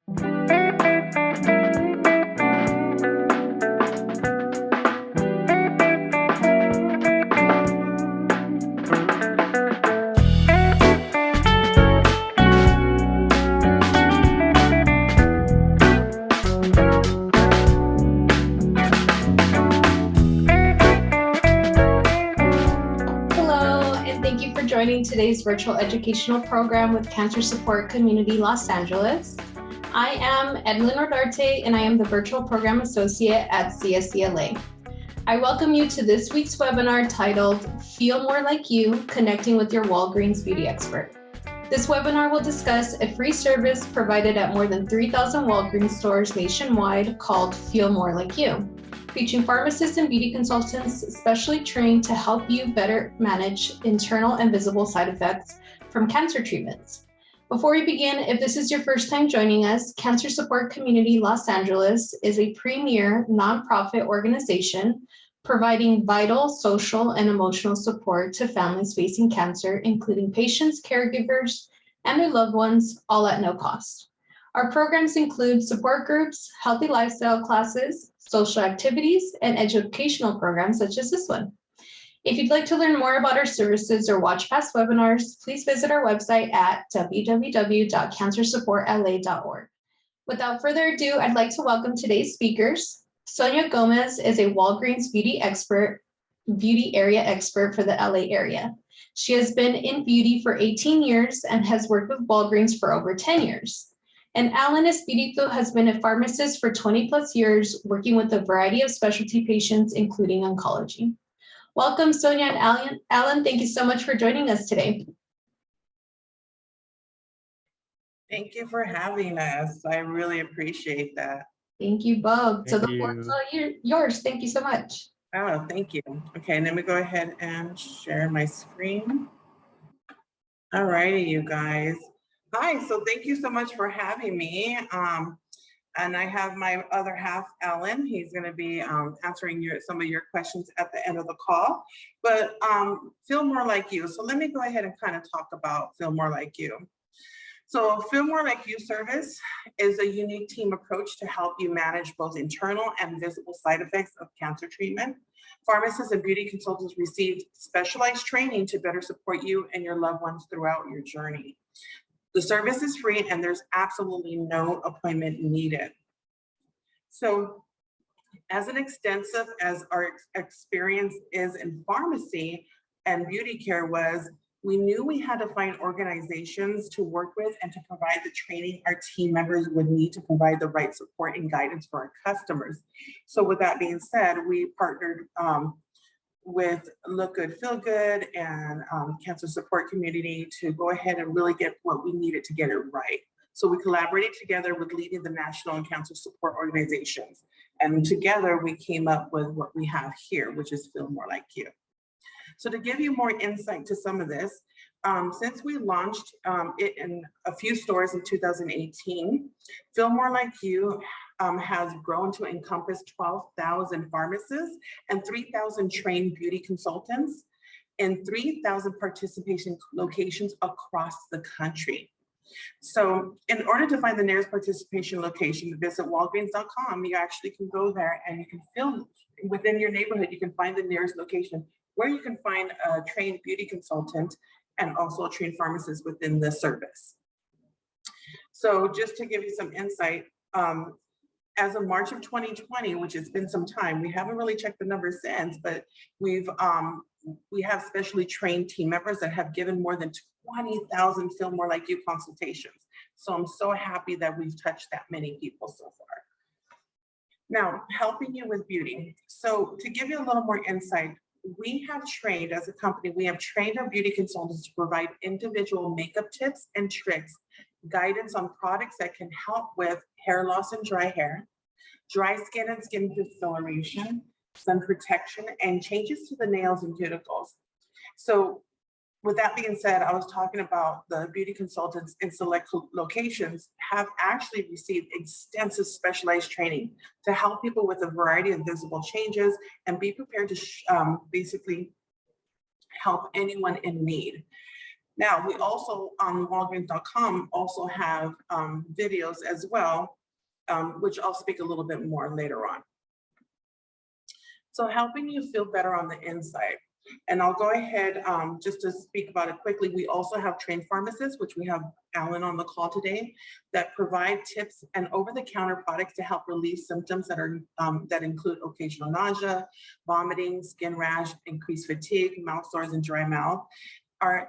Joining today's virtual educational program with Cancer Support Community Los Angeles. I am Edlyn Rodarte, and I am the Virtual Program Associate at CSCLA. I welcome you to this week's webinar titled Feel More Like You, Connecting with Your Walgreens Beauty Expert. This webinar will discuss a free service provided at more than 3,000 Walgreens stores nationwide called Feel More Like You, featuring pharmacists and beauty consultants specially trained to help you better manage internal and visible side effects from cancer treatments. Before we begin, if this is your first time joining us, Cancer Support Community Los Angeles is a premier nonprofit organization providing vital social and emotional support to families facing cancer, including patients, caregivers, and their loved ones, all at no cost. Our programs include support groups, healthy lifestyle classes, social activities, and educational programs such as this one. If you'd like to learn more about our services or watch past webinars, please visit our website at www.cancersupportla.org. Without further ado, I'd like to welcome today's speakers. Sonia Gomez is a Walgreens Beauty Area Expert for the LA area. She has been in beauty for 18 years and has worked with Walgreens for over 10 years. And Espiritu has been a pharmacist for 20 plus years, working with a variety of specialty patients, including oncology. Welcome, Sonia and Alan. Thank you so much for joining us today. Thank you for having us. I really appreciate that. Thank you both. So the floor is all yours. Thank you so much. Oh, thank you. Okay, let me go ahead and share my screen. All righty, you guys. Hi, so thank you so much for having me. And I have my other half, Alan. He's going to be answering some of your questions at the end of the call. But Feel More Like You. So let me go ahead and kind of talk about Feel More Like You. So Feel More Like You service is a unique team approach to help you manage both internal and visible side effects of cancer treatment. Pharmacists and beauty consultants receive specialized training to better support you and your loved ones throughout your journey. The service is free and there's absolutely no appointment needed. So as extensive as our experience is in pharmacy and beauty care was, we knew we had to find organizations to work with and to provide the training our team members would need to provide the right support and guidance for our customers. So with that being said, we partnered with Look Good, Feel Good and Cancer Support Community to go ahead and really get what we needed to get it right. So we collaborated together with leading the national and cancer support organizations. And together we came up with what we have here, which is Feel More Like You. So to give you more insight to some of this, since we launched it in a few stores in 2018, Feel More Like You has grown to encompass 12,000 pharmacists and 3,000 trained beauty consultants in 3,000 participation locations across the country. So in order to find the nearest participation location, visit walgreens.com. You actually can go there and you can feel within your neighborhood, you can find the nearest location where you can find a trained beauty consultant and also a trained pharmacist within the service. So just to give you some insight, as of March of 2020, which has been some time, we haven't really checked the numbers since, but we have specially trained team members that have given more than 20,000 Feel More Like You consultations. So I'm so happy that we've touched that many people so far. Now, helping you with beauty. So to give you a little more insight, we have trained, as a company, we have trained our beauty consultants to provide individual makeup tips and tricks, guidance on products that can help with hair loss and dry hair, dry skin and skin discoloration, sun protection, and changes to the nails and cuticles. So with that being said, I was talking about the beauty consultants in select locations have actually received extensive specialized training to help people with a variety of visible changes and be prepared to basically help anyone in need. Now, we also on Walgreens.com also have videos as well, which I'll speak a little bit more later on. So helping you feel better on the inside. And I'll go ahead just to speak about it quickly. We also have trained pharmacists, which we have Alan on the call today, that provide tips and over-the-counter products to help relieve symptoms that are that include occasional nausea, vomiting, skin rash, increased fatigue, mouth sores, and dry mouth. Our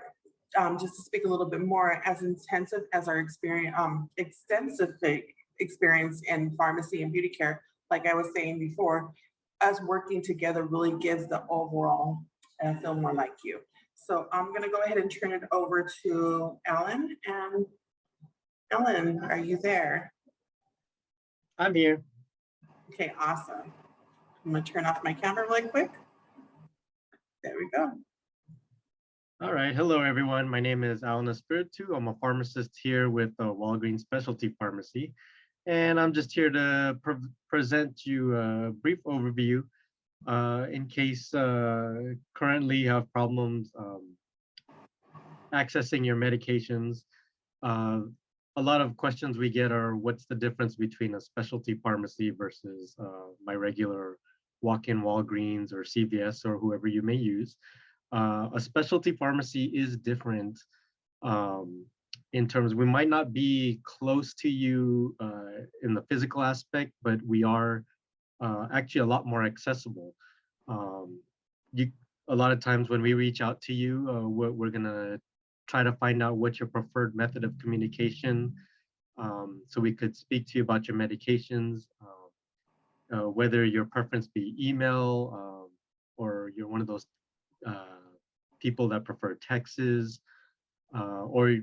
just to speak a little bit more, as intensive as our experience, extensive experience in pharmacy and beauty care, like I was saying before, us working together really gives the overall feel more like you. So I'm going to go ahead and turn it over to Ellen. And Ellen, are you there? I'm here. Okay, awesome. I'm going to turn off my camera really quick. There we go. All right. Hello, everyone. My name is Alan Espiritu. I'm a pharmacist here with Walgreens Specialty Pharmacy. And I'm just here to present you a brief overview in case currently you have problems accessing your medications. A lot of questions we get are, what's the difference between a specialty pharmacy versus my regular walk-in Walgreens or CVS or whoever you may use? A specialty pharmacy is different in terms, we might not be close to you in the physical aspect, but we are actually a lot more accessible. A lot of times when we reach out to you, we're gonna try to find out what your preferred method of communication, so we could speak to you about your medications, whether your preference be email or you're one of those people that prefer texts, or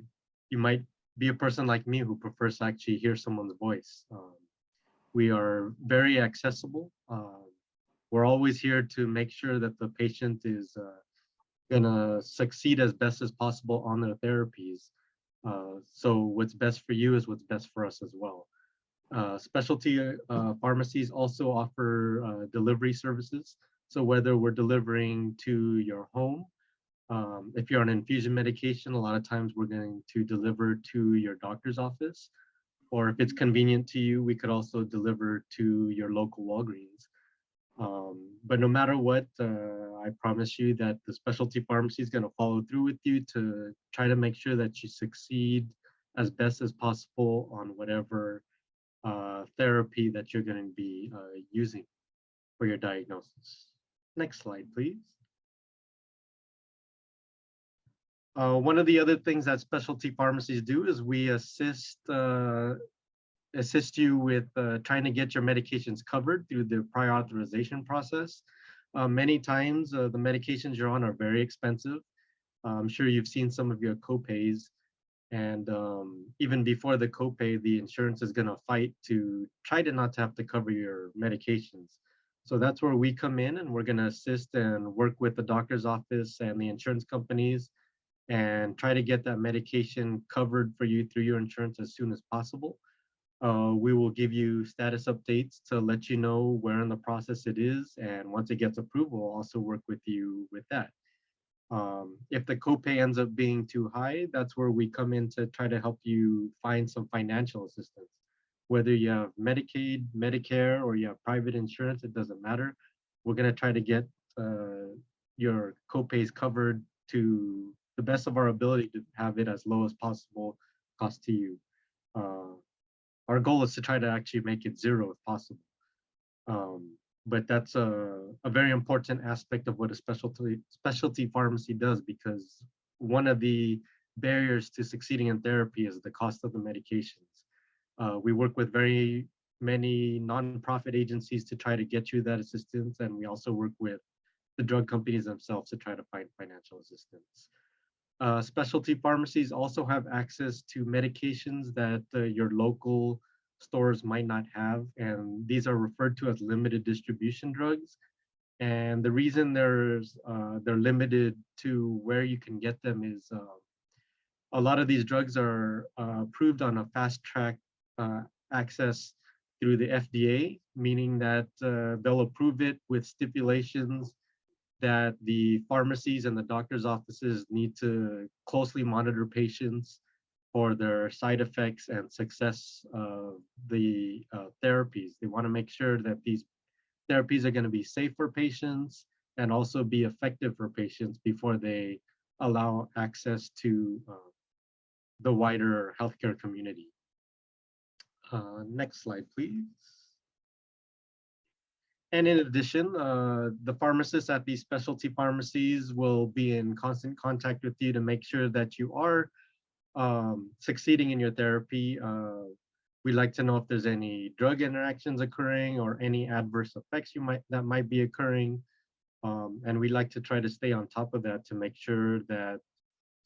you might be a person like me who prefers to actually hear someone's voice. We are very accessible. We're always here to make sure that the patient is gonna succeed as best as possible on their therapies. So what's best for you is what's best for us as well. Specialty pharmacies also offer delivery services. So whether we're delivering to your home, if you're on infusion medication, a lot of times we're going to deliver to your doctor's office, or if it's convenient to you, we could also deliver to your local Walgreens. But no matter what, I promise you that the specialty pharmacy is going to follow through with you to try to make sure that you succeed as best as possible on whatever therapy that you're going to be using for your diagnosis. Next slide, please. One of the other things that specialty pharmacies do is we assist you with trying to get your medications covered through the prior authorization process. Many times the medications you're on are very expensive. I'm sure you've seen some of your copays, and even before the copay, the insurance is going to fight to try to not to have to cover your medications. So that's where we come in, and we're going to assist and work with the doctor's office and the insurance companies and try to get that medication covered for you through your insurance as soon as possible. We will give you status updates to let you know where in the process it is, and once it gets approved, we'll also work with you with that. If the copay ends up being too high, that's where we come in to try to help you find some financial assistance. Whether you have Medicaid, Medicare, or you have private insurance, it doesn't matter. We're going to try to get your copays covered to the best of our ability to have it as low as possible cost to you. Our goal is to try to actually make it zero if possible. But that's a very important aspect of what a specialty pharmacy does, because one of the barriers to succeeding in therapy is the cost of the medications. We work with very many nonprofit agencies to try to get you that assistance, and we also work with the drug companies themselves to try to find financial assistance. Specialty pharmacies also have access to medications that your local stores might not have, and these are referred to as limited distribution drugs. And the reason they're limited to where you can get them is a lot of these drugs are approved on a fast track access through the FDA, meaning that they'll approve it with stipulations that the pharmacies and the doctor's offices need to closely monitor patients for their side effects and success of the therapies. They want to make sure that these therapies are going to be safe for patients and also be effective for patients before they allow access to the wider healthcare community. Next slide, please. And in addition, the pharmacists at these specialty pharmacies will be in constant contact with you to make sure that you are succeeding in your therapy. We'd like to know if there's any drug interactions occurring or any adverse effects that might be occurring. And we like to try to stay on top of that to make sure that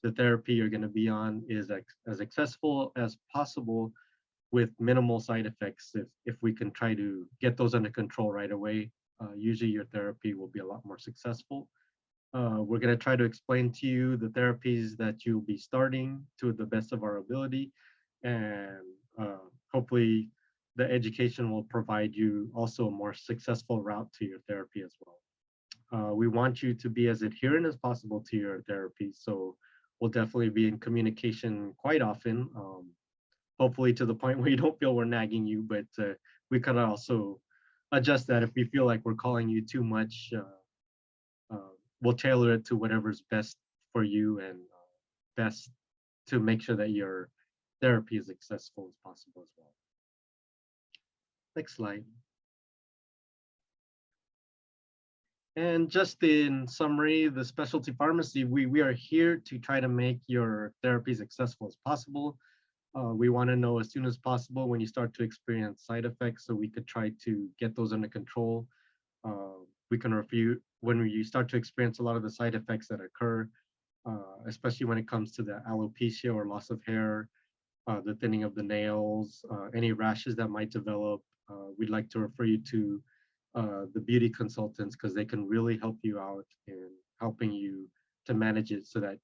the therapy you're going to be on is as accessible as possible with minimal side effects. If we can try to get those under control right away, usually your therapy will be a lot more successful. We're going to try to explain to you the therapies that you'll be starting to the best of our ability, and hopefully the education will provide you also a more successful route to your therapy as well. We want you to be as adherent as possible to your therapy, so we'll definitely be in communication quite often, hopefully to the point where you don't feel we're nagging you, but we could also adjust that if we feel like we're calling you too much. We'll tailor it to whatever's best for you and best to make sure that your therapy is accessible as possible as well. Next slide. And just in summary, the specialty pharmacy, we are here to try to make your therapies accessible as possible. We want to know as soon as possible when you start to experience side effects so we could try to get those under control. We can review when you start to experience a lot of the side effects that occur, especially when it comes to the alopecia or loss of hair, the thinning of the nails, any rashes that might develop. We'd like to refer you to the beauty consultants because they can really help you out in helping you to manage it so that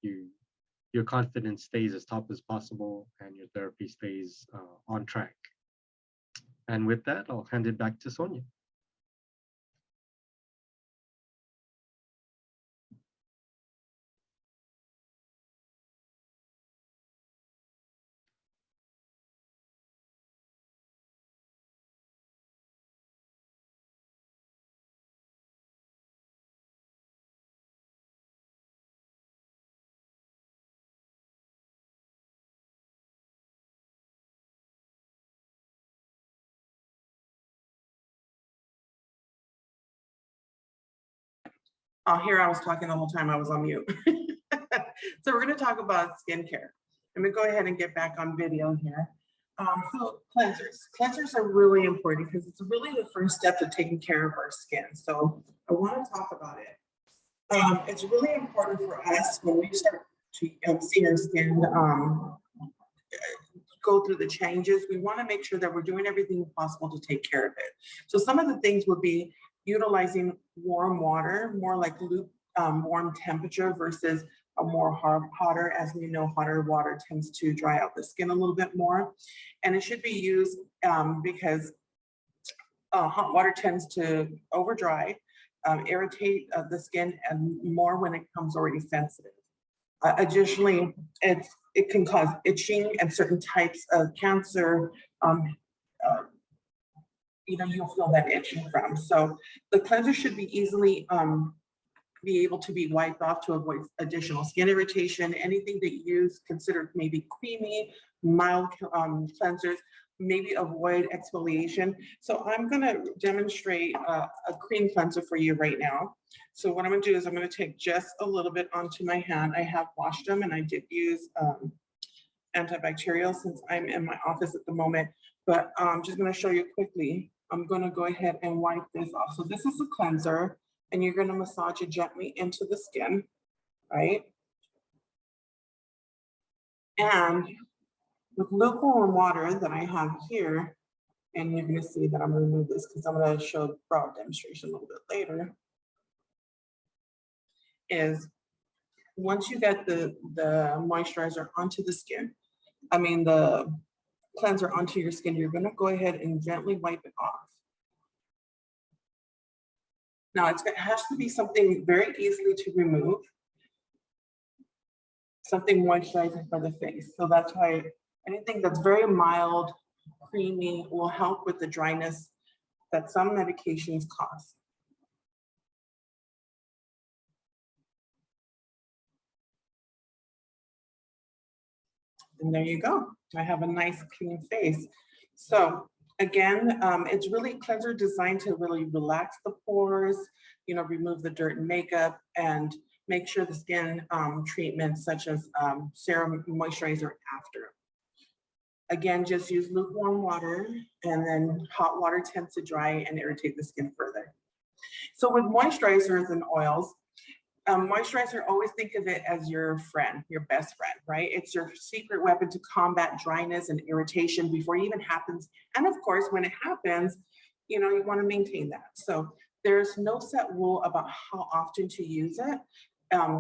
your confidence stays as top as possible and your therapy stays on track. And with that, I'll hand it back to Sonia. Oh, here I was talking the whole time I was on mute. So we're going to talk about skincare. Let me go ahead and get back on video here. So cleansers. Cleansers are really important because it's really the first step to taking care of our skin. So I want to talk about it. It's really important for us when we start to see our skin go through the changes. We want to make sure that we're doing everything possible to take care of it. So some of the things would be utilizing warm water, more like warm temperature versus a more hotter. As we know, hotter water tends to dry out the skin a little bit more. And it should be used because hot water tends to over dry, irritate the skin, and more when it becomes already sensitive. Additionally, it can cause itching and certain types of cancer. You'll feel that itching from. So the cleanser should be easily be able to be wiped off to avoid additional skin irritation. Anything that you use considered maybe creamy, mild cleansers, maybe avoid exfoliation. So I'm going to demonstrate a cream cleanser for you right now. So what I'm going to do is I'm going to take just a little bit onto my hand. I have washed them and I did use antibacterial since I'm in my office at the moment, but I'm just going to show you quickly. I'm going to go ahead and wipe this off. So this is a cleanser and you're going to massage it gently into the skin, right? And with lukewarm water that I have here, and you're going to see that I'm going to remove this because I'm going to show a broad demonstration a little bit later, is once you get the moisturizer onto the skin, the cleanser onto your skin, you're going to go ahead and gently wipe it off. Now it has to be something very easily to remove, something moisturizing for the face. So that's why anything that's very mild, creamy will help with the dryness that some medications cause. And there you go. I have a nice clean face. So again, it's really cleanser designed to really relax the pores, you know, remove the dirt and makeup, and make sure the skin treatments such as serum moisturizer after. Again, just use lukewarm water, and then hot water tends to dry and irritate the skin further. So with moisturizers and oils, moisturizer, always think of it as your friend, your best friend, right? It's your secret weapon to combat dryness and irritation before it even happens. And of course, when it happens, you know, you want to maintain that. So there's no set rule about how often to use it.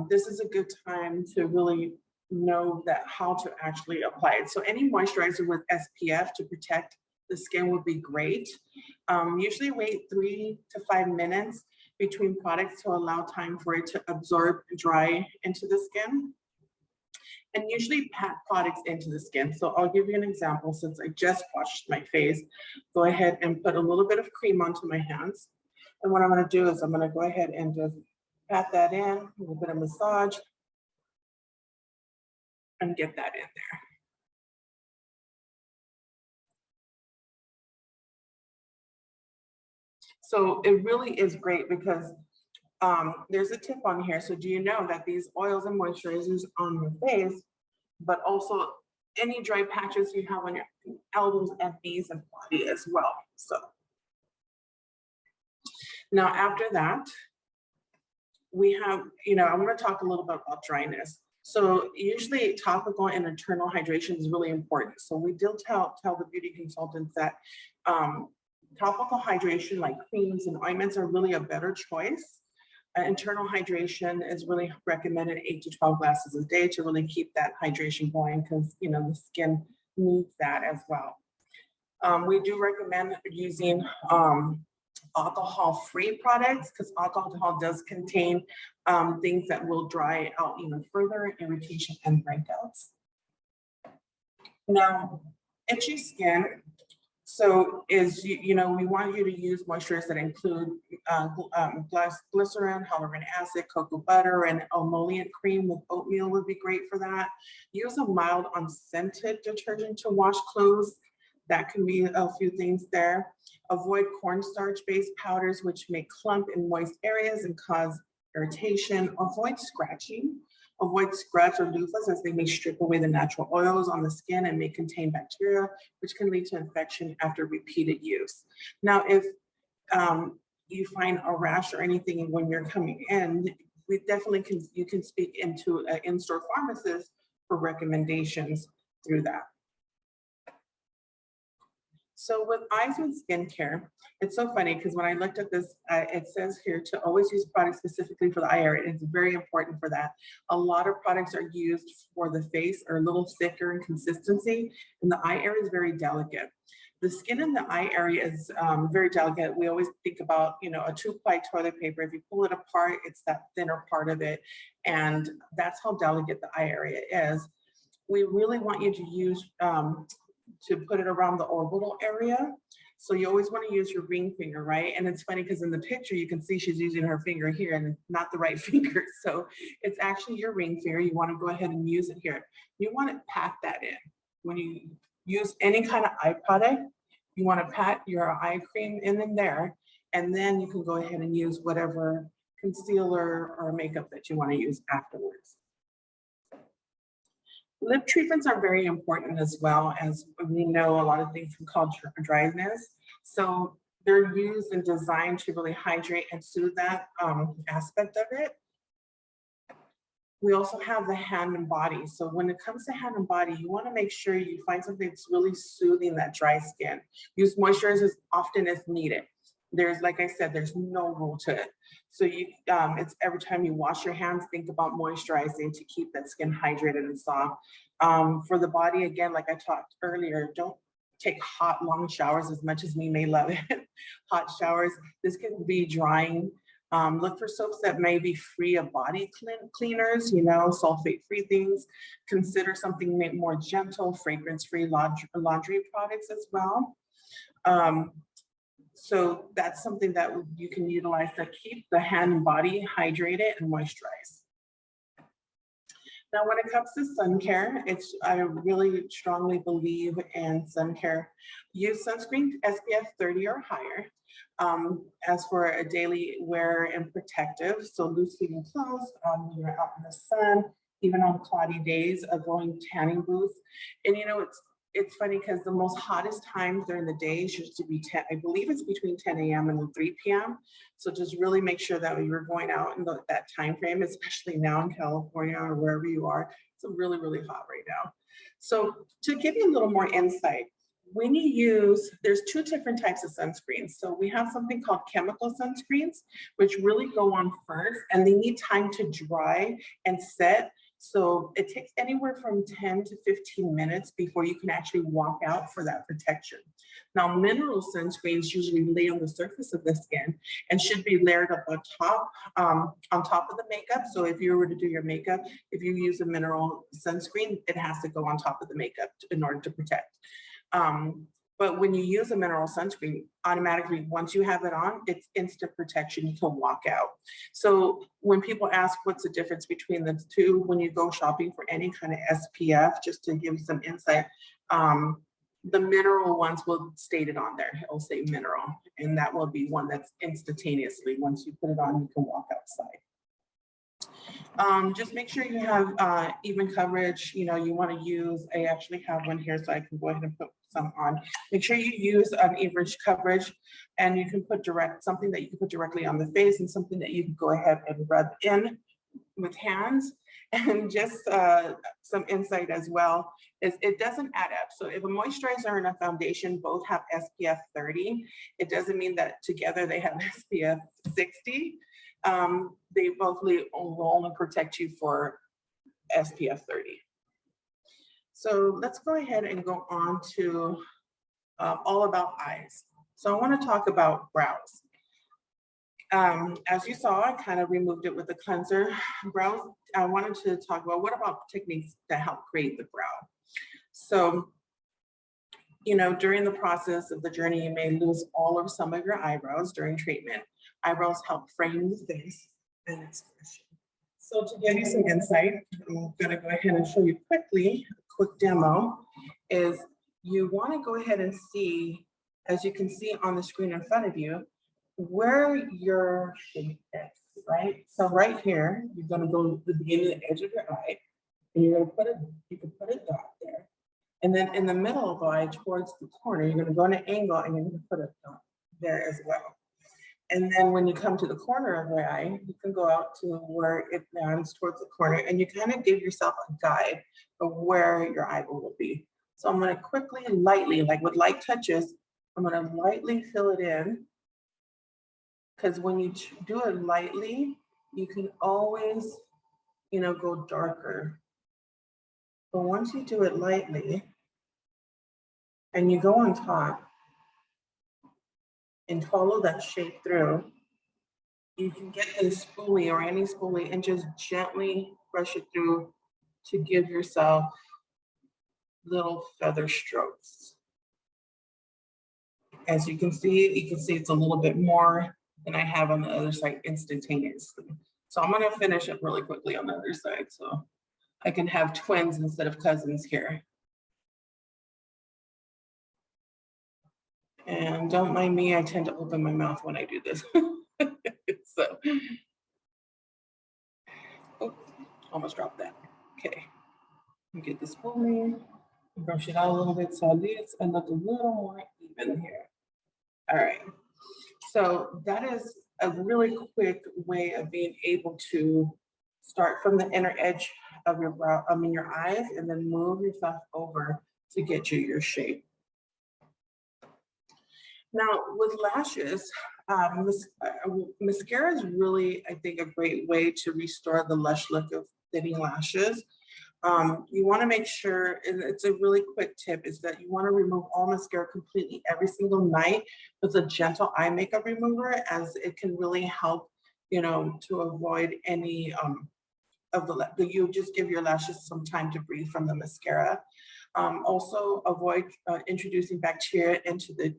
This is a good time to really know that how to actually apply it. So any moisturizer with SPF to protect the skin would be great. Usually wait 3 to 5 minutes between products to allow time for it to absorb, dry into the skin, and usually pat products into the skin. So I'll give you an example. Since I just washed my face, go ahead and put a little bit of cream onto my hands. And what I'm going to do is I'm going to go ahead and just pat that in, a little bit of massage, and get that in there. So it really is great because there's a tip on here. So do you know that these oils and moisturizers on your face, but also any dry patches you have on your elbows and knees and body as well. So now after that, we have, you know, I'm going to talk a little bit about dryness. So usually topical and internal hydration is really important. So we do tell the beauty consultants that topical hydration like creams and ointments are really a better choice. Internal hydration is really recommended 8 to 12 glasses a day to really keep that hydration going, because you know the skin needs that as well. We do recommend using alcohol-free products, because alcohol does contain things that will dry out even further, irritation and breakouts. Now, itchy skin. So is, you know, we want you to use moisturizers that include glycerin, hyaluronic acid, cocoa butter, and emollient cream with oatmeal would be great for that. Use a mild unscented detergent to wash clothes. That can be a few things there. Avoid cornstarch-based powders, which may clump in moist areas and cause irritation. Avoid scratching. Avoid scrubs or loofahs, as they may strip away the natural oils on the skin and may contain bacteria, which can lead to infection after repeated use. Now, if you find a rash or anything when you're coming in, we definitely you can speak into an in-store pharmacist for recommendations through that. So with eyes and skincare, it's so funny because when I looked at this, it says here to always use products specifically for the eye area. It's very important for that. A lot of products are used for the face, are a little thicker in consistency, and the eye area is very delicate. The skin in the eye area is very delicate. We always think about, you know, a 2-ply toilet paper. If you pull it apart, it's that thinner part of it, and that's how delicate the eye area is. We really want you to use to put it around the orbital area. So you always want to use your ring finger, right? And it's funny because in the picture, you can see she's using her finger here and not the right finger. So it's actually your ring finger. You want to go ahead and use it here. You want to pat that in. When you use any kind of eye product, you want to pat your eye cream in there, and then you can go ahead and use whatever concealer or makeup that you want to use afterwards. Lip treatments are very important as well, as we know a lot of things can cause dryness. So they're used and designed to really hydrate and soothe that aspect of it. We also have the hand and body. So when it comes to hand and body, you want to make sure you find something that's really soothing that dry skin. Use moisturizers as often as needed. There's, like I said, there's no rule to it. So you, it's every time you wash your hands, think about moisturizing to keep that skin hydrated and soft. For the body, again, like I talked earlier, don't take hot, long showers as much as we may love it. Hot showers, this can be drying Look for soaps that may be free of body cleaners, you know, sulfate-free things. Consider something more gentle, fragrance-free laundry products as well. So that's something that you can utilize to keep the hand and body hydrated and moisturized. Now, when it comes to sun care, I really strongly believe in sun care. Use sunscreen SPF 30 or higher. As for a daily wear and protective, so loose-fitting clothes when you're out in the sun, even on cloudy days, avoiding tanning booths. And you know, it's funny because the most hottest times during the day used to be 10, I believe it's between 10 a.m. and 3 p.m. So just really make sure that when you're going out in that time frame, especially now in California or wherever you are, it's really, really hot right now. So to give you a little more insight, when you use, there's two different types of sunscreens. So we have something called chemical sunscreens, which really go on first, and they need time to dry and set. So it takes anywhere from 10 to 15 minutes before you can actually walk out for that protection. Now, mineral sunscreens usually lay on the surface of the skin and should be layered up on top of the makeup. So if you were to do your makeup, if you use a mineral sunscreen, it has to go on top of the makeup in order to protect. But when you use a mineral sunscreen, automatically, once you have it on, it's instant protection. You can walk out. So when people ask what's the difference between the two, when you go shopping for any kind of SPF, just to give some insight, the mineral ones will state it on there. It'll say mineral, and that will be one that's instantaneously, once you put it on, you can walk outside. Just make sure you have even coverage. You know, you want to use, I actually have one here, so I can go ahead and put some on. Make sure you use even coverage, and you can put something that you can put directly on the face, and something that you can go ahead and rub in with hands. And just some insight as well is it doesn't add up. So if a moisturizer and a foundation both have SPF 30, it doesn't mean that together they have SPF 60. They both will only protect you for SPF 30. So let's go ahead and go on to all about eyes. So I want to talk about brows. As you saw, I kind of removed it with the cleanser. Brows, I wanted to talk about what about techniques that help create the brow. So, you know, during the process of the journey, you may lose all or some of your eyebrows during treatment. Eyebrows help frame the face and expression. So to give you some insight, I'm gonna go ahead and show you quickly, a quick demo, is you wanna go ahead and see, as you can see on the screen in front of you, where your shape is, right? So right here, you're gonna go to the beginning of the edge of your eye, and you're gonna you can put a dot there. And then in the middle of the eye, towards the corner, you're gonna go in an angle and you're gonna put a dot there as well. And then when you come to the corner of the eye, you can go out to where it lands towards the corner, and you kind of give yourself a guide of where your eyeball will be. So I'm gonna quickly, lightly, like with light touches, I'm gonna lightly fill it in. Because when you do it lightly, you can always, you know, go darker. But once you do it lightly, and you go on top, and follow that shape through, you can get this spoolie or any spoolie and just gently brush it through to give yourself little feather strokes. As you can see it's a little bit more than I have on the other side instantaneously. So I'm gonna finish up really quickly on the other side so I can have twins instead of cousins here. And don't mind me, I tend to open my mouth when I do this. So, oh, almost dropped that. Okay, get this spoolie, brush it out a little bit so it's and look a little more even here. All right, so that is a really quick way of being able to start from the inner edge of your brow, your eyes, and then move yourself over to get you your shape. Now, with lashes, mascara is really, I think, a great way to restore the lush look of thinning lashes. You want to make sure, and it's a really quick tip, is that you want to remove all mascara completely every single night with a gentle eye makeup remover, as it can really help, to avoid any you just give your lashes some time to breathe from the mascara. Also avoid introducing bacteria into the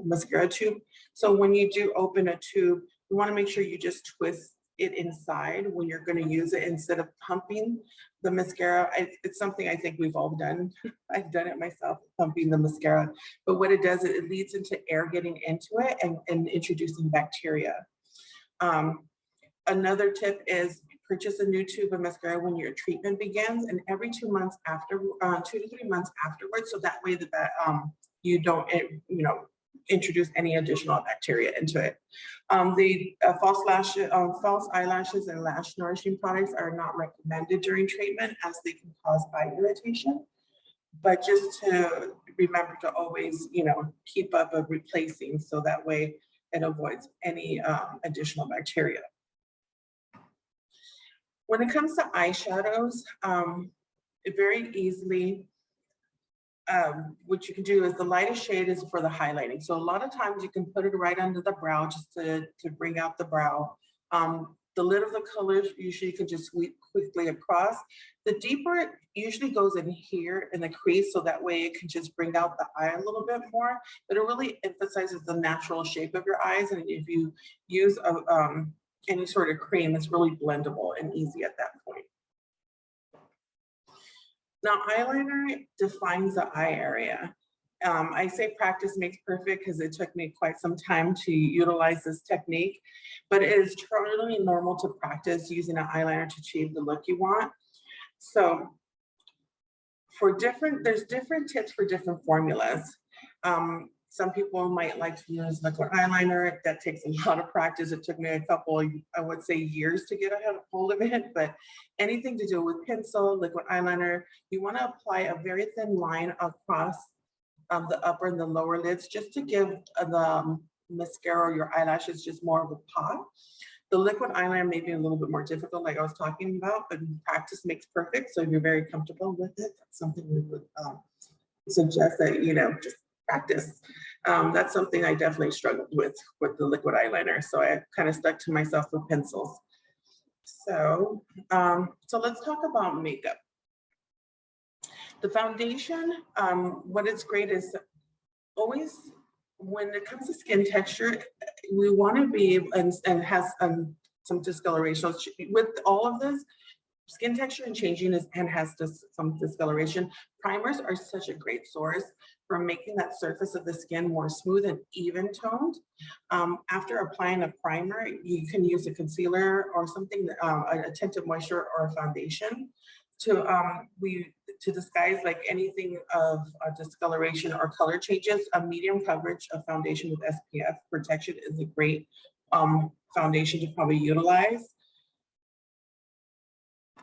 mascara tube. So when you do open a tube, you want to make sure you just twist it inside when you're going to use it instead of pumping the mascara. It's something I think we've all done. I've done it myself, pumping the mascara. But what it does, it leads into air getting into it and introducing bacteria. Another tip is purchase a new tube of mascara when your treatment begins, and every 2 months after, 2 to 3 months afterwards, so that way that you don't introduce any additional bacteria into it. The false eyelashes and lash nourishing products are not recommended during treatment as they can cause eye irritation. But just to remember to always, keep up of replacing, so that way it avoids any additional bacteria. When it comes to eyeshadows, very easily, what you can do is the lightest shade is for the highlighting. So a lot of times you can put it right under the brow just to bring out the brow. The lid of the color usually you can just sweep quickly across. The deeper it usually goes in here in the crease, so that way it can just bring out the eye a little bit more, but it really emphasizes the natural shape of your eyes. And if you use any sort of cream, it's really blendable and easy at that point. Now, eyeliner defines the eye area. I say practice makes perfect because it took me quite some time to utilize this technique, but it is totally normal to practice using an eyeliner to achieve the look you want. So there's different tips for different formulas. Some people might like to use liquid eyeliner. That takes a lot of practice. It took me a couple, I would say, years to get a hold of it, but anything to do with pencil, liquid eyeliner, you want to apply a very thin line across the upper and the lower lids just to give the mascara or your eyelashes just more of a pop. The liquid eyeliner may be a little bit more difficult, like I was talking about, but practice makes perfect. So if you're very comfortable with it, that's something we would suggest that, just practice. That's something I definitely struggled with the liquid eyeliner. So I kind of stuck to myself with pencils. So let's talk about makeup. The foundation, what is great is always, when it comes to skin texture, we want to be, and has some discoloration. With all of this, skin texture and changing has some discoloration. Primers are such a great source for making that surface of the skin more smooth and even toned. After applying a primer, you can use a concealer or something, a tinted moisture or a foundation to disguise like anything of discoloration or color changes. A medium coverage of foundation with SPF protection is a great foundation to probably utilize.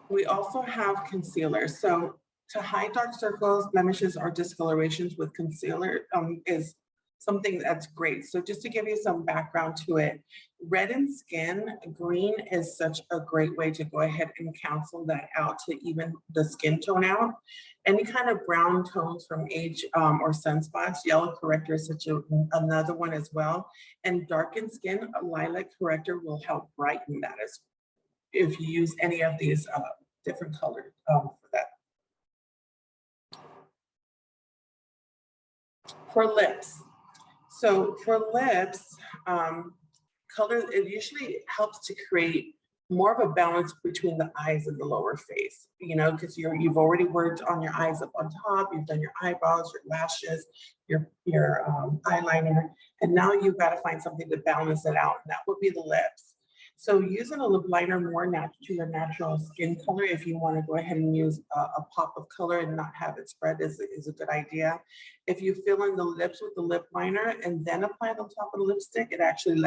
We also have concealer. So to hide dark circles, blemishes, or discolorations with concealer is something that's great. So just to give you some background to it, reddened skin, green is such a great way to go ahead and cancel that out to even the skin tone out. Any kind of brown tones from age or sunspots, yellow corrector is another one as well. And darkened skin, a lilac corrector will help brighten that as if you use any of these different colors for that. For lips. So for lips, color, it usually helps to create more of a balance between the eyes and the lower face, because you've already worked on your eyes up on top, you've done your eyebrows, your lashes, your eyeliner, and now you've got to find something to balance it out, and that would be the lips. So using a lip liner more to your natural skin color, if you want to go ahead and use a pop of color and not have it spread, is a good idea. If you fill in the lips with the lip liner and then apply it on top of the lipstick, it actually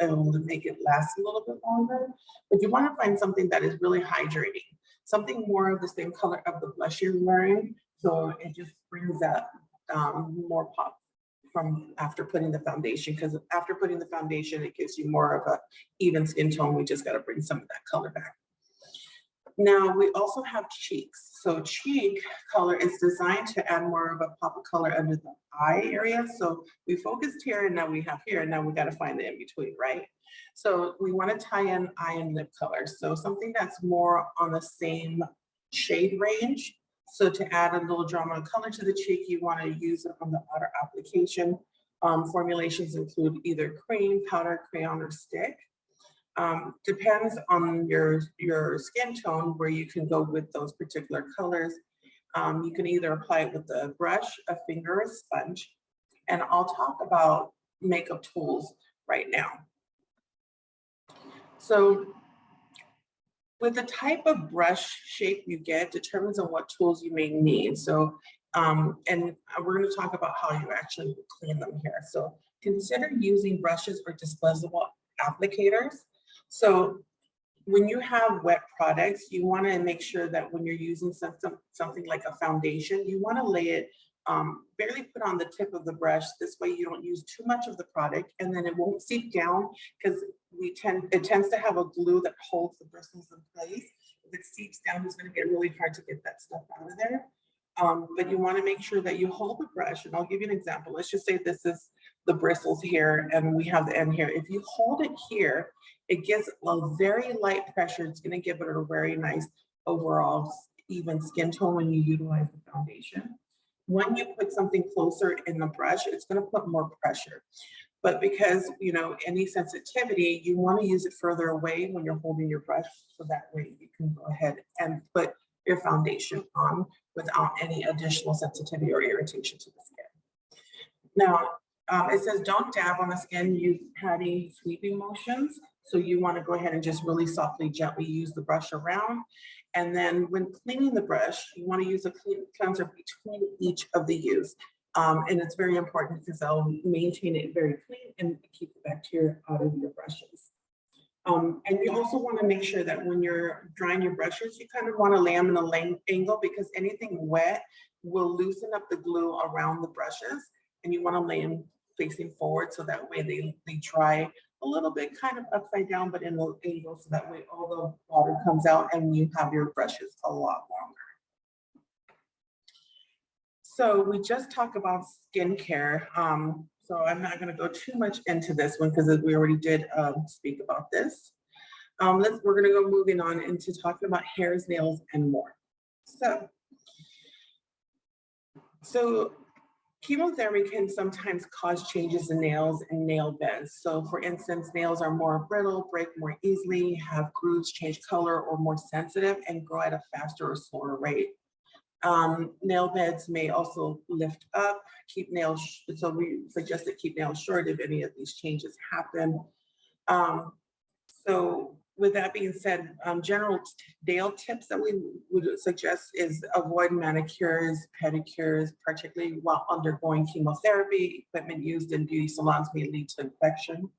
it'll make it last a little bit longer. But you want to find something that is really hydrating, something more of the same color of the blush you're wearing, so it just brings that more pop from after putting the foundation, because after putting the foundation, it gives you more of a even skin tone. We just got to bring some of that color back. Now we also have cheeks. So cheek color is designed to add more of a pop of color under the eye area. So we focused here and now we have here and now we got to find the in between, right? So we want to tie in eye and lip color. So something that's more on the same shade range. So to add a little drama of color to the cheek, you want to use it on the outer application. Formulations include either cream, powder, crayon, or stick. Depends on your skin tone where you can go with those particular colors. You can either apply it with a brush, a finger, or a sponge. And I'll talk about makeup tools right now. So with the type of brush shape you get determines on what tools you may need. So, and we're going to talk about how you actually clean them here. So consider using brushes or disposable applicators. So when you have wet products, you want to make sure that when you're using something like a foundation, you want to lay it barely put on the tip of the brush. This way you don't use too much of the product and then it won't seep down because it tends to have a glue that holds the bristles in place. If it seeps down, it's going to get really hard to get that stuff out of there. But you want to make sure that you hold the brush, and I'll give you an example. Let's just say this is the bristles here and we have the end here. If you hold it here, it gives a very light pressure. It's going to give it a very nice overall even skin tone when you utilize the foundation. When you put something closer in the brush, it's going to put more pressure. But because, you know, any sensitivity, you want to use it further away when you're holding your brush, so that way you can go ahead and put your foundation on without any additional sensitivity or irritation to the skin. Now, it says don't dab on the skin, use patty sweeping motions. So you want to go ahead and just really softly, gently use the brush around. And then when cleaning the brush, you want to use a cleanser between each of the use. And it's very important because they'll maintain it very clean and keep the bacteria out of your brushes. And you also want to make sure that when you're drying your brushes, you kind of want to lay them in a angle because anything wet will loosen up the glue around the brushes, and you want to lay them facing forward so that way they dry a little bit kind of upside down, but in the angle, so that way all the water comes out and you have your brushes a lot longer. So we just talked about skincare. So I'm not going to go too much into this one because we already did speak about this. We're going to go moving on into talking about hairs, nails, and more. So chemotherapy can sometimes cause changes in nails and nail beds. So for instance, nails are more brittle, break more easily, have grooves, change color, or more sensitive, and grow at a faster or slower rate. Nail beds may also lift up, keep nails, so we suggest to keep nails short if any of these changes happen. So with that being said, general nail tips that we would suggest is avoid manicures, pedicures, particularly while undergoing chemotherapy. Equipment used in beauty salons may lead to infection.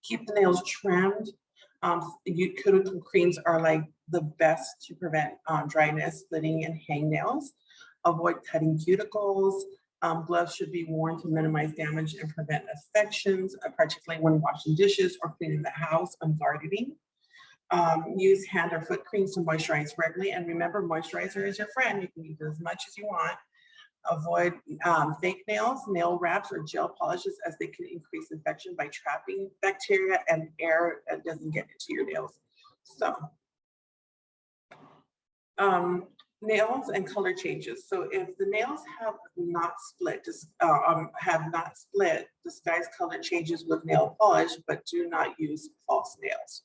Keep the nails trimmed. Cuticle creams are like the best to prevent dryness, splitting, and hangnails. Avoid cutting cuticles. Gloves should be worn to minimize damage and prevent infections, particularly when washing dishes or cleaning the house and gardening. Use hand or foot creams to moisturize regularly. And remember, moisturizer is your friend. You can use as much as you want. Avoid fake nails, nail wraps, or gel polishes, as they can increase infection by trapping bacteria and air that doesn't get into your nails. So, nails and color changes. So if the nails have not split, disguise color changes with nail polish, but do not use false nails.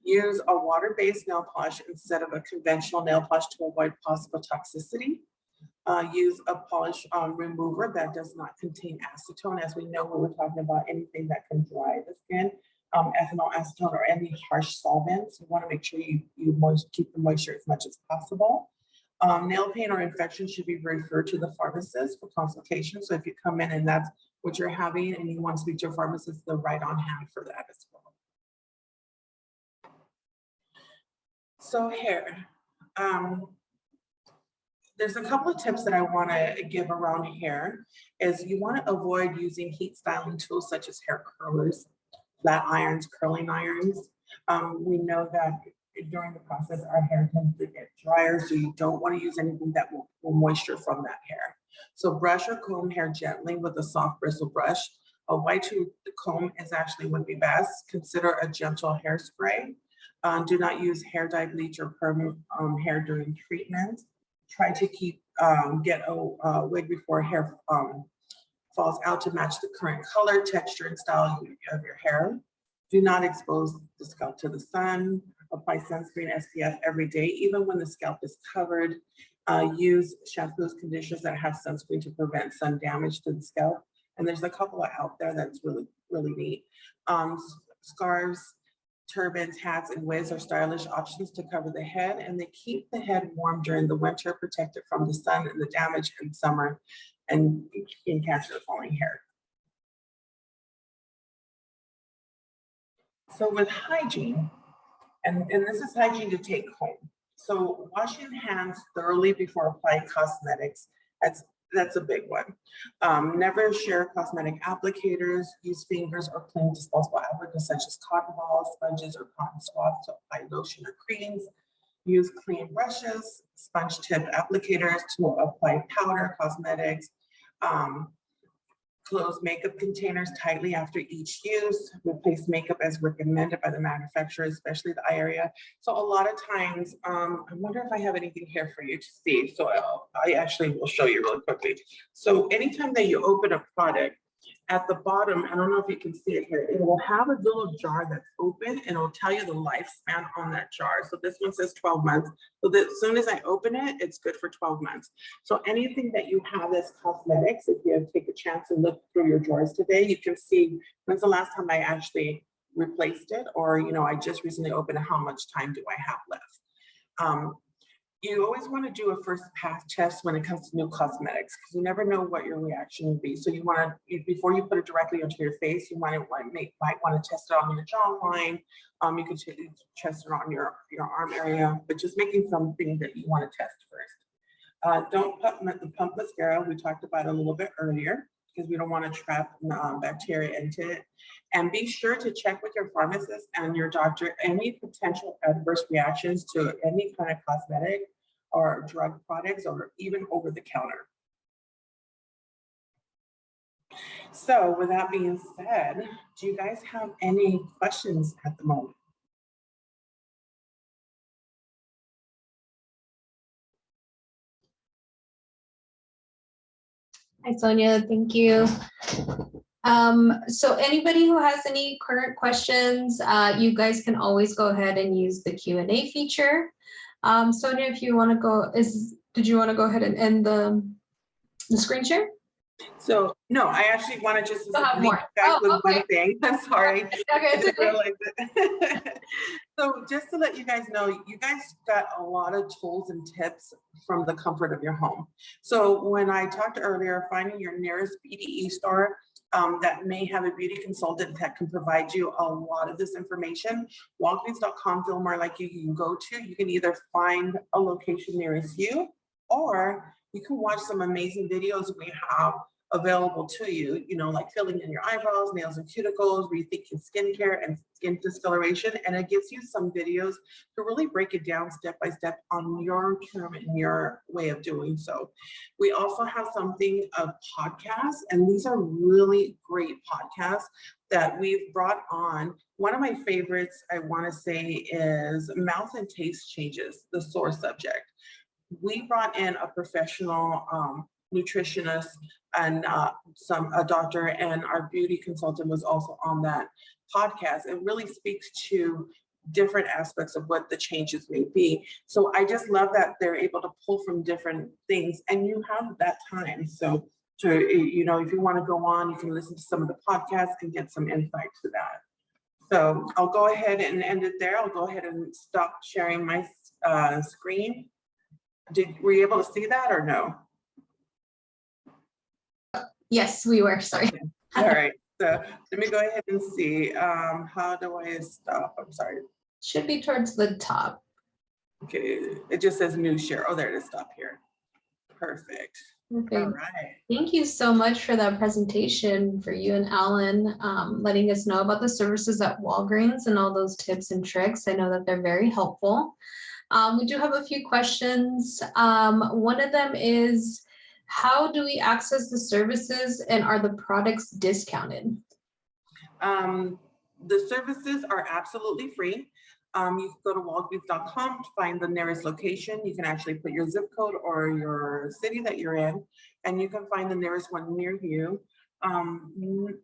Use a water-based nail polish instead of a conventional nail polish to avoid possible toxicity. Use a polish remover that does not contain acetone. As we know, when we're talking about anything that can dry the skin, ethanol, acetone, or any harsh solvents, you want to make sure you keep the moisture as much as possible. Nail pain or infection should be referred to the pharmacist for consultation. So if you come in and that's what you're having and you want to speak to a pharmacist, they're right on hand for that as well. So hair. There's a couple of tips that I want to give around hair. Is you want to avoid using heat styling tools such as hair curlers, flat irons, curling irons. We know that during the process, our hair tends to get drier, so you don't want to use anything that will pull moisture from that hair. So brush or comb hair gently with a soft bristle brush. A wide tooth comb is actually would be best. Consider a gentle hairspray. Do not use hair dye, bleach, or perm hair during treatment. Try to get a wig before hair falls out to match the current color, texture, and style of your hair. Do not expose the scalp to the sun. Apply sunscreen SPF every day, even when the scalp is covered. Use shampoos, conditioners that have sunscreen to prevent sun damage to the scalp. And there's a couple out there that's really, really neat. Scarves, turbans, hats, and wigs are stylish options to cover the head, and they keep the head warm during the winter, protect it from the sun and the damage in summer, and in cancer falling hair. So with hygiene, and this is hygiene to take home. So washing hands thoroughly before applying cosmetics, that's a big one. Never share cosmetic applicators, use fingers or clean disposable applicators such as cotton balls, sponges, or cotton swabs to apply lotion or creams. Use clean brushes, sponge tip applicators to apply powder, cosmetics. Close makeup containers tightly after each use. Replace makeup as recommended by the manufacturer, especially the eye area. So a lot of times, I wonder if I have anything here for you to see. So I actually will show you really quickly. So anytime that you open a product, at the bottom, I don't know if you can see it here, it will have a little jar that's open and it'll tell you the lifespan on that jar. So this one says 12 months. So that as soon as I open it, it's good for 12 months. So anything that you have as cosmetics, if you take a chance and look through your drawers today, you can see when's the last time I actually replaced it, or, you know, I just recently opened it, how much time do I have left? You always want to do a first pass test when it comes to new cosmetics, because you never know what your reaction will be. So you want to, before you put it directly onto your face, you might want to test it on your jawline. You can test it on your arm area, but just making something that you want to test first. Don't pump mascara. We talked about it a little bit earlier, because we don't want to trap bacteria into it. And be sure to check with your pharmacist and your doctor any potential adverse reactions to any kind of cosmetic or drug products, or even over the counter. So with that being said, do you guys have any questions at the moment? Hi, Sonia, thank you. So anybody who has any current questions, you guys can always go ahead and use the Q&A feature. Sonia, if you want to go, did you want to go ahead and end the screen share? So no, I actually want to just leave you guys with one thing. I'm sorry. Okay, I didn't realize it. So just to let you guys know, you guys got a lot of tools and tips from the comfort of your home. So when I talked earlier, finding your nearest BDE store that may have a beauty consultant that can provide you a lot of this information. Walgreens.com, feel more like you can go to. You can either find a location nearest you, or you can watch some amazing videos we have available to you, you know, like filling in your eyebrows, nails, and cuticles, rethinking skincare and skin discoloration. And it gives you some videos to really break it down step by step on your term and your way of doing so. We also have something of podcasts, and these are really great podcasts that we've brought on. One of my favorites, I want to say, is Mouth and Taste Changes, the sore subject. We brought in a professional nutritionist and a doctor, and our beauty consultant was also on that podcast. It really speaks to different aspects of what the changes may be. So I just love that they're able to pull from different things, and you have that time. So you know, if you want to go on, you can listen to some of the podcasts and get some insight to that. So I'll go ahead and end it there. I'll go ahead and stop sharing my screen. Were you able to see that or no? Yes, we were, sorry. Okay. All right, so let me go ahead and see. How do I stop? I'm sorry. Should be towards the top. Okay, it just says new share. Oh, there it is, stop here. Perfect. Okay. All right. Thank you so much for that presentation, for you and Alan, letting us know about the services at Walgreens and all those tips and tricks. I know that they're very helpful. We do have a few questions. One of them is, how do we access the services and are the products discounted? The services are absolutely free. You can go to walgreens.com to find the nearest location. You can actually put your zip code or your city that you're in, and you can find the nearest one near you.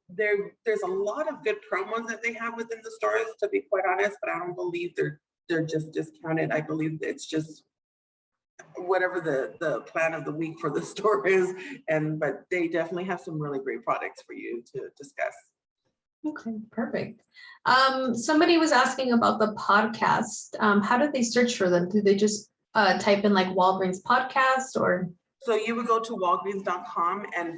There's a lot of good promos that they have within the stores, to be quite honest, but I don't believe they're just discounted. I believe it's just whatever the plan of the week for the store is, but they definitely have some really great products for you to discuss. Okay, perfect. Somebody was asking about the podcast. How do they search for them? Do they just type in like Walgreens podcast, or? So you would go to walgreens.com and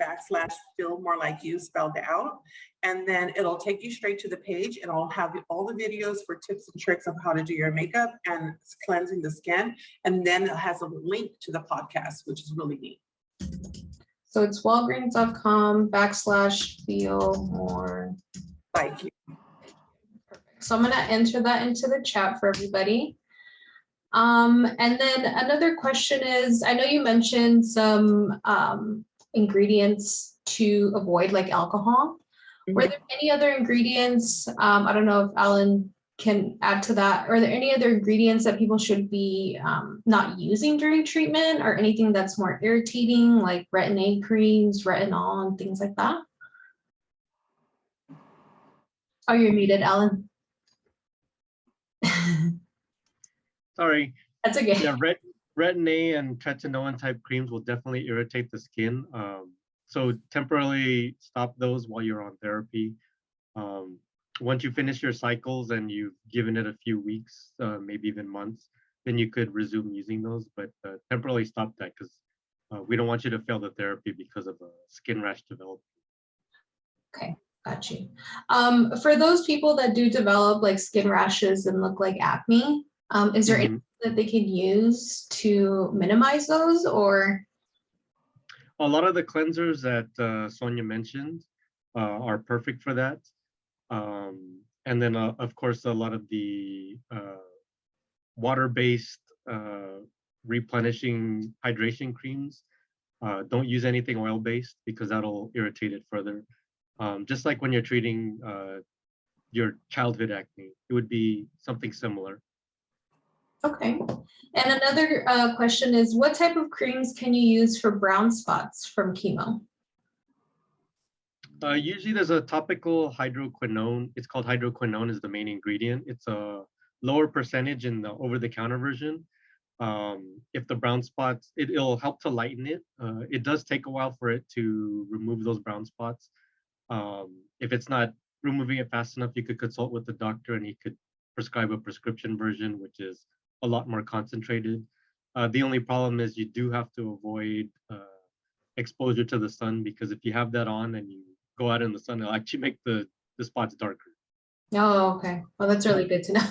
/feel more like you spelled out, and then it'll take you straight to the page, and it'll have all the videos for tips and tricks of how to do your makeup and cleansing the skin, and then it has a link to the podcast, which is really neat. So it's walgreens.com /feel more like you. Perfect. So I'm going to enter that into the chat for everybody. And then another question is, I know you mentioned some ingredients to avoid, like alcohol. Mm-hmm. Were there any other ingredients? I don't know if Alan can add to that. Are there any other ingredients that people should be not using during treatment, or anything that's more irritating, like retin-A creams, retinol, and things like that? Oh, you're muted, Alan. Sorry. That's okay. Yeah, retin-A and tretinoin type creams will definitely irritate the skin. So temporarily stop those while you're on therapy. Once you finish your cycles and you've given it a few weeks, maybe even months, then you could resume using those, but temporarily stop that, because we don't want you to fail the therapy because of a skin rash development. Okay, got you. For those people that do develop like skin rashes and look like acne, is there anything that they can use to minimize those, or? A lot of the cleansers that Sonia mentioned are perfect for that. And then, of course, a lot of the water-based replenishing hydration creams. Don't use anything oil-based, because that'll irritate it further. Just like when you're treating your childhood acne, it would be something similar. Okay. And another question is, what type of creams can you use for brown spots from chemo? Usually there's a topical hydroquinone. It's called hydroquinone, is the main ingredient. It's a lower percentage in the over-the-counter version. If the brown spots, it'll help to lighten it. It does take a while for it to remove those brown spots. If it's not removing it fast enough, you could consult with the doctor and he could prescribe a prescription version, which is a lot more concentrated. The only problem is you do have to avoid exposure to the sun, because if you have that on and you go out in the sun, it'll actually make the spots darker. Oh, okay. Well, that's really good to know.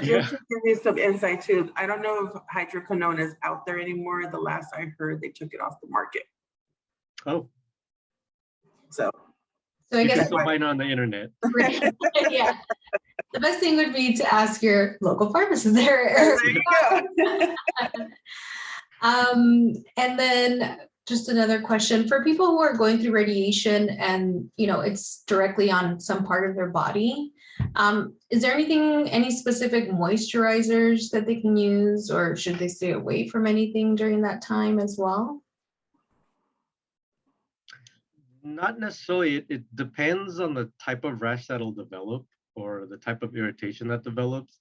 Yeah. Just to give you some insight too, I don't know if hydroquinone is out there anymore. The last I heard, they took it off the market. Oh. So I guess you can find it on the internet. Yeah. The best thing would be to ask your local pharmacist there. There you go. And then just another question for people who are going through radiation and, you know, it's directly on some part of their body. Is there any specific moisturizers that they can use, or should they stay away from anything during that time as well? Not necessarily. It depends on the type of rash that'll develop or the type of irritation that develops.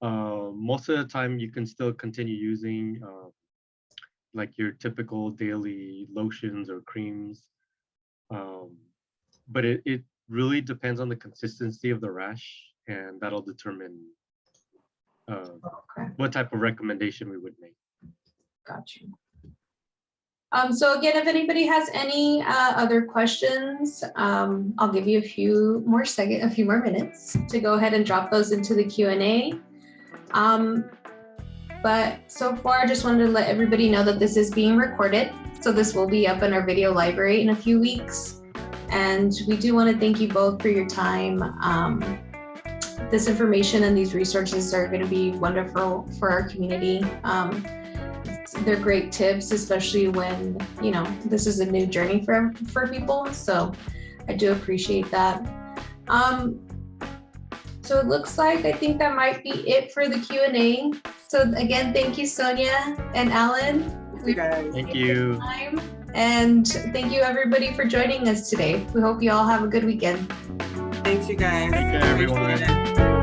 Most of the time you can still continue using like your typical daily lotions or creams. But it really depends on the consistency of the rash, and that'll determine what type of recommendation we would make. Got you. So again, if anybody has any other questions, I'll give you a few more minutes to go ahead and drop those into the Q&A. But so far, I just wanted to let everybody know that this is being recorded. So this will be up in our video library in a few weeks. And we do want to thank you both for your time. This information and these resources are going to be wonderful for our community. They're great tips, especially when, you know, this is a new journey for people. So I do appreciate that. So it looks like, I think that might be it for the Q&A. So again, thank you, Sonia and Alan. Thank you. And thank you everybody for joining us today. We hope you all have a good weekend. Thanks, you guys. Take care, everyone. Appreciate it.